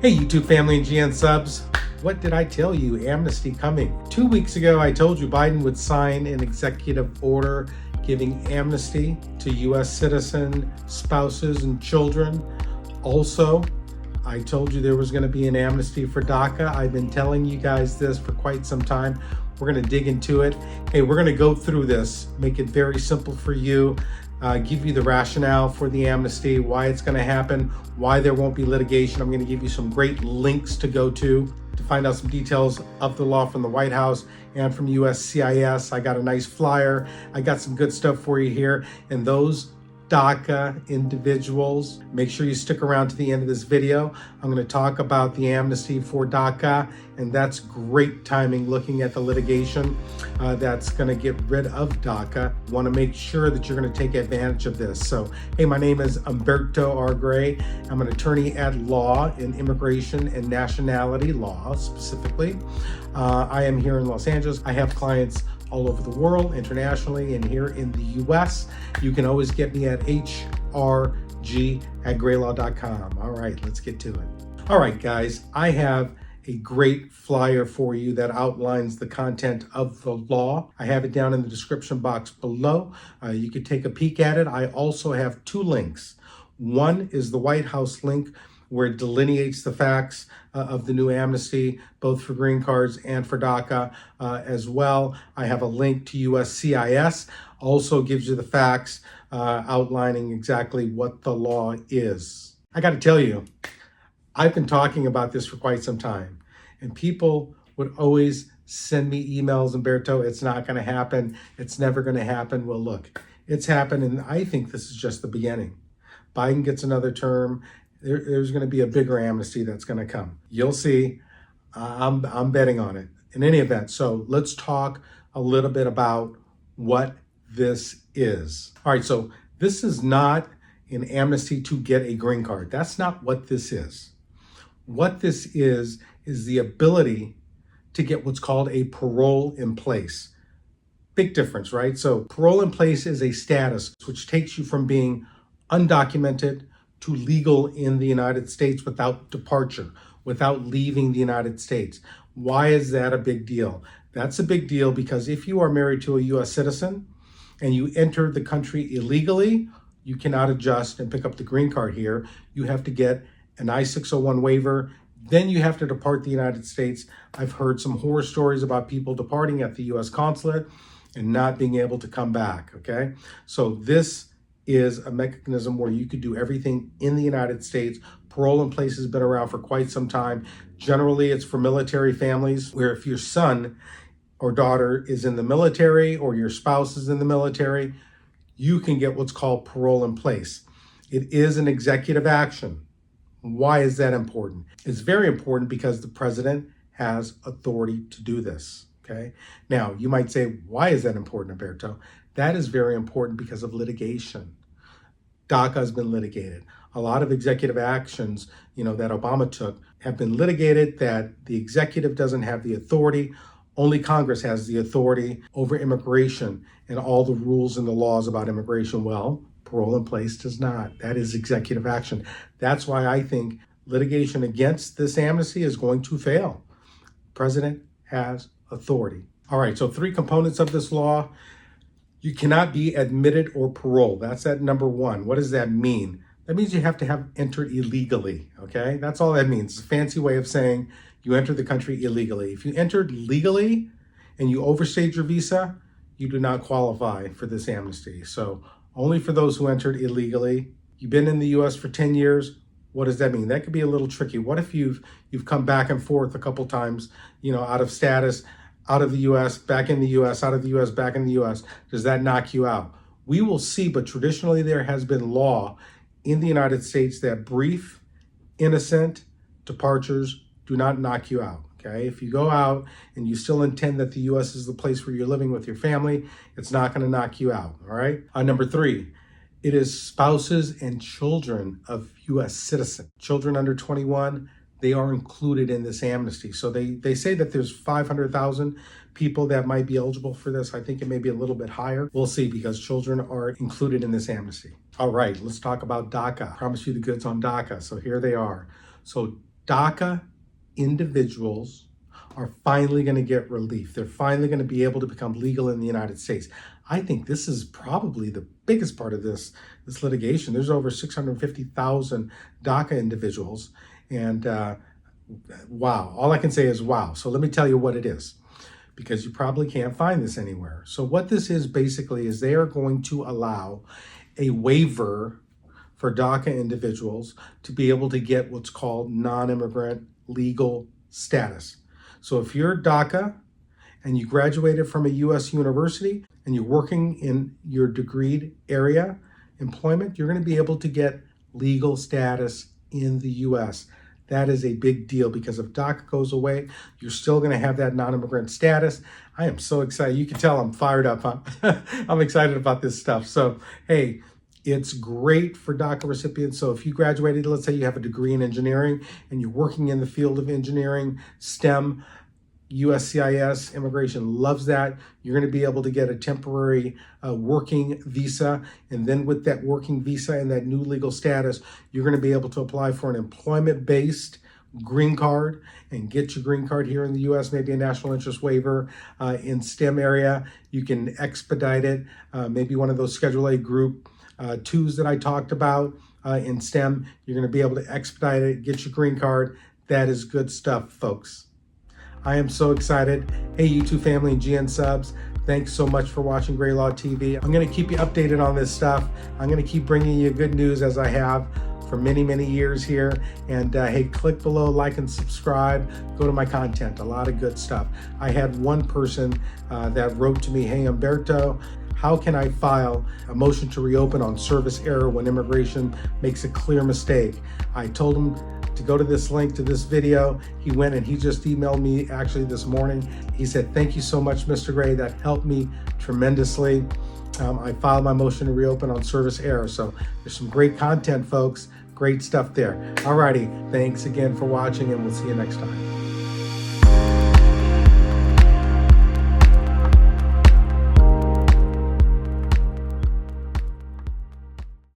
Hey YouTube family and GN subs, what did I tell you? Amnesty coming. 2 weeks ago I told you Biden would sign an executive order giving amnesty to US citizen spouses and children. Also, I told you there was going to be an amnesty for DACA. I've been telling you guys this for quite some time. We're going to dig into it. Hey, we're going to go through this, make it very simple for you, give you the rationale for the amnesty, why it's going to happen, why there won't be litigation. I'm going to give you some great links to go to find out some details of the law from the White House and from USCIS. I got a nice flyer. I got some good stuff for you here. And those DACA individuals, make sure you stick around to the end of this video. I'm going to talk about the amnesty for DACA, and that's great timing looking at the litigation that's going to get rid of DACA. Want to make sure that you're going to take advantage of this. So, hey, my name is Humberto R. Gray. I'm an attorney at law in immigration and nationality law specifically. I am here in Los Angeles. I have clients all over the world, internationally, and here in the US. You can always get me at hrg@graylaw.com. All right, let's get to it. All right, guys, I have a great flyer for you that outlines the content of the law. I have it down in the description box below. You can take a peek at it. I also have two links. One is the White House link, where it delineates the facts of the new amnesty, both for green cards and for DACA as well. I have a link to USCIS, also gives you the facts outlining exactly what the law is. I got to tell you, I've been talking about this for quite some time, and people would always send me emails, Humberto, it's not going to happen. It's never going to happen. Well, look, it's happened, and I think this is just the beginning. Biden gets another term. There's going to be a bigger amnesty that's going to come. You'll see. I'm betting on it. In any event, so let's talk a little bit about what this is. All right, so this is not an amnesty to get a green card. That's not what this is. What this is the ability to get what's called a parole in place. Big difference, right? So parole in place is a status which takes you from being undocumented to legal in the United States without departure, without leaving the United States. Why is that a big deal? That's a big deal because if you are married to a US citizen and you enter the country illegally, you cannot adjust and pick up the green card here. You have to get an I-601 waiver. Then you have to depart the United States. I've heard some horror stories about people departing at the US consulate and not being able to come back, okay? So this is a mechanism where you could do everything in the United States. Parole in place has been around for quite some time. Generally, it's for military families, where if your son or daughter is in the military or your spouse is in the military, you can get what's called parole in place. It is an executive action. Why is that important? It's very important because the president has authority to do this, okay? Now, you might say, why is that important, Humberto? That is very important because of litigation. DACA has been litigated. A lot of executive actions, that Obama took have been litigated, that the executive doesn't have the authority. Only Congress has the authority over immigration and all the rules and the laws about immigration. Well, parole in place does not. That is executive action. That's why I think litigation against this amnesty is going to fail. President has authority. All right, so three components of this law. You cannot be admitted or paroled. That's at number one. What does that mean? That means you have to have entered illegally, okay? That's all that means. It's a fancy way of saying you entered the country illegally. If you entered legally and you overstayed your visa, you do not qualify for this amnesty. So only for those who entered illegally. You've been in the US for 10 years. What does that mean? That could be a little tricky. What if you've come back and forth a couple times, out of status, out of the US, back in the US, out of the US, back in the US? Does that knock you out? We will see, but traditionally there has been law in the United States that brief, innocent departures do not knock you out, okay? If you go out and you still intend that the US is the place where you're living with your family, it's not gonna knock you out, all right? Number three, it is spouses and children of US citizens. Children under 21, they are included in this amnesty. So they say that there's 500,000 people that might be eligible for this. I think it may be a little bit higher. We'll see, because children are included in this amnesty. All right, let's talk about DACA. I promised you the goods on DACA, so here they are. So DACA individuals are finally going to get relief. They're finally going to be able to become legal in the United States. I think this is probably the biggest part of this litigation. There's over 650,000 DACA individuals, and wow, all I can say is wow. So let me tell you what it is, because you probably can't find this anywhere. So what this is basically is they are going to allow a waiver for DACA individuals to be able to get what's called non-immigrant legal status. So if you're DACA and you graduated from a U.S. university and you're working in your degreed area employment, you're going to be able to get legal status in the U.S. That is a big deal, because if DACA goes away, you're still going to have that non-immigrant status. I am so excited. You can tell I'm fired up, huh? I'm excited about this stuff. So, hey, it's great for DACA recipients. So if you graduated, let's say you have a degree in engineering and you're working in the field of engineering, STEM, USCIS, immigration loves that. You're going to be able to get a temporary working visa. And then with that working visa and that new legal status, you're going to be able to apply for an employment-based green card and get your green card here in the U.S., maybe a national interest waiver in STEM area. You can expedite it, maybe one of those Schedule A group 2s that I talked about in STEM. You're going to be able to expedite it, get your green card. That is good stuff, folks. I am so excited. Hey, YouTube family and GN subs, thanks so much for watching GrayLaw TV. I'm going to keep you updated on this stuff. I'm going to keep bringing you good news as I have for many, many years here. And hey, click below, like and subscribe. Go to my content, a lot of good stuff. I had one person that wrote to me, hey, Humberto, how can I file a motion to reopen on service error when immigration makes a clear mistake? I told him to go to this link to this video. He went and he just emailed me actually this morning. He said, thank you so much, Mr. Gray. That helped me tremendously. I filed my motion to reopen on service error. So there's some great content, folks. Great stuff there. Alrighty, thanks again for watching, and we'll see you next time.